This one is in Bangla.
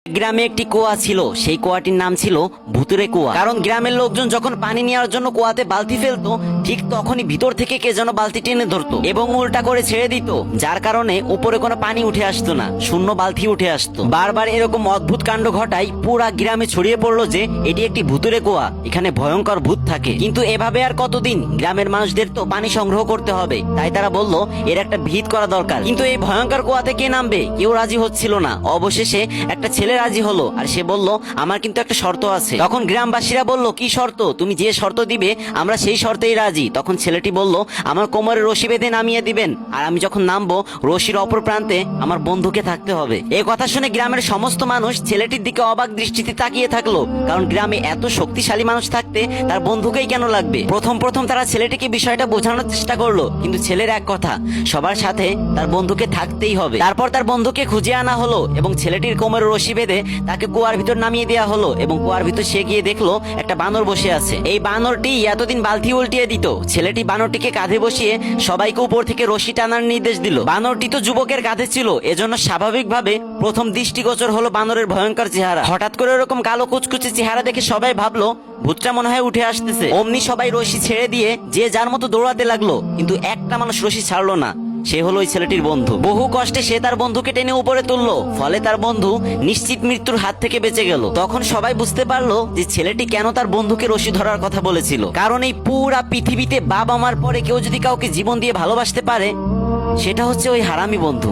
গ্রামে একটি কুয়া ছিল। সেই কুয়াটির নাম ছিল ভুতুরে কুয়া। কারণ গ্রামের লোকজন যখন পানি নেওয়ার জন্য কুয়াতে বালতি ফেলতো, ঠিক তখনই ভিতর থেকে কে যেন বালতি টেনে ধরতো এবং উল্টা করে ছেড়ে দিত, যার কারণে উপরে কোনো পানি উঠে আসতো না, শূন্য বালতি উঠে আসতো। বারবার এরকম অদ্ভুত কাণ্ড ঘটায় পুরা গ্রামে ছড়িয়ে পড়লো যে এটি একটি ভুতুরে কুয়া, এখানে ভয়ঙ্কর ভূত থাকে। কিন্তু এভাবে আর কতদিন? গ্রামের মানুষদের তো পানি সংগ্রহ করতে হবে, তাই তারা বলল এর একটা ভিত করা দরকার। কিন্তু এই ভয়ঙ্কর কুয়াতে কে নামবে? কেউ রাজি হচ্ছিল না। অবশেষে একটা ছেলে রাজি হলো, আর সে বলল আমার কিন্তু একটা শর্ত আছে। তখন গ্রামবাসীরা বলল কি শর্ত? তুমি যে শর্ত দিবে আমরা সেই শর্তেই রাজি। তখন ছেলেটি বলল আমার কোমরে রশি বেঁধে নামিয়ে দিবেন, আর আমি যখন নামবো রশির অপর প্রান্তে আমার বন্ধুকে থাকতে হবে। এই কথা শুনে গ্রামের সমস্ত মানুষ ছেলেটির দিকে অবাক দৃষ্টিতে তাকিয়ে থাকলো, কারণ গ্রামে এত শক্তিশালী মানুষ থাকতে তার বন্ধুকেই কেন লাগবে? প্রথম তারা ছেলেটিকে বিষয়টা বোঝানোর চেষ্টা করলো, কিন্তু ছেলের এক কথা, সবার সাথে তার বন্ধুকে থাকতেই হবে। তারপর তার বন্ধুকে খুঁজে আনা হলো এবং ছেলেটির কোমরে রশি বেঁধে তাকে কুয়ার ভিতর নামিয়ে দেওয়া হলো। এবং কুয়ার ভিতর সে গিয়ে দেখলো একটা বানর বসে আছে। এই বানরটি এতদিন বালতি উল্টিয়ে দিত। ছেলেটি বানরটিকে কাঁধে বসিয়ে সবাইকে উপর থেকে রশি টানার নির্দেশ দিল। বানরটি তো যুবকের কাঁধে ছিল, এজন্য স্বাভাবিকভাবে প্রথম দৃষ্টিগোচর হলো বানরের ভয়ঙ্কর চেহারা। হঠাৎ করে এরকম কালো কুচকুচে চেহারা দেখে সবাই ভাবলো ভূতটা মনে হয় উঠে আসতেছে। অমনি সবাই রশি ছেড়ে দিয়ে যে যার মতো দৌড়াতে লাগলো, কিন্তু একটা মানুষ রশি ছাড়লো না। সে হলো ওই ছেলেটির বন্ধু। বহু কষ্টে সে তার বন্ধুকে টেনে উপরে তুললো, ফলে তার বন্ধু নিশ্চিত মৃত্যুর হাত থেকে বেঁচে গেল। তখন সবাই বুঝতে পারলো যে ছেলেটি কেন তার বন্ধুকে রশি ধরার কথা বলেছিল। কারণ এই পুরা পৃথিবীতে বাবা মার পরে কেউ যদি কাউকে জীবন দিয়ে ভালোবাসতে পারে, সেটা হচ্ছে ওই হারামি বন্ধু।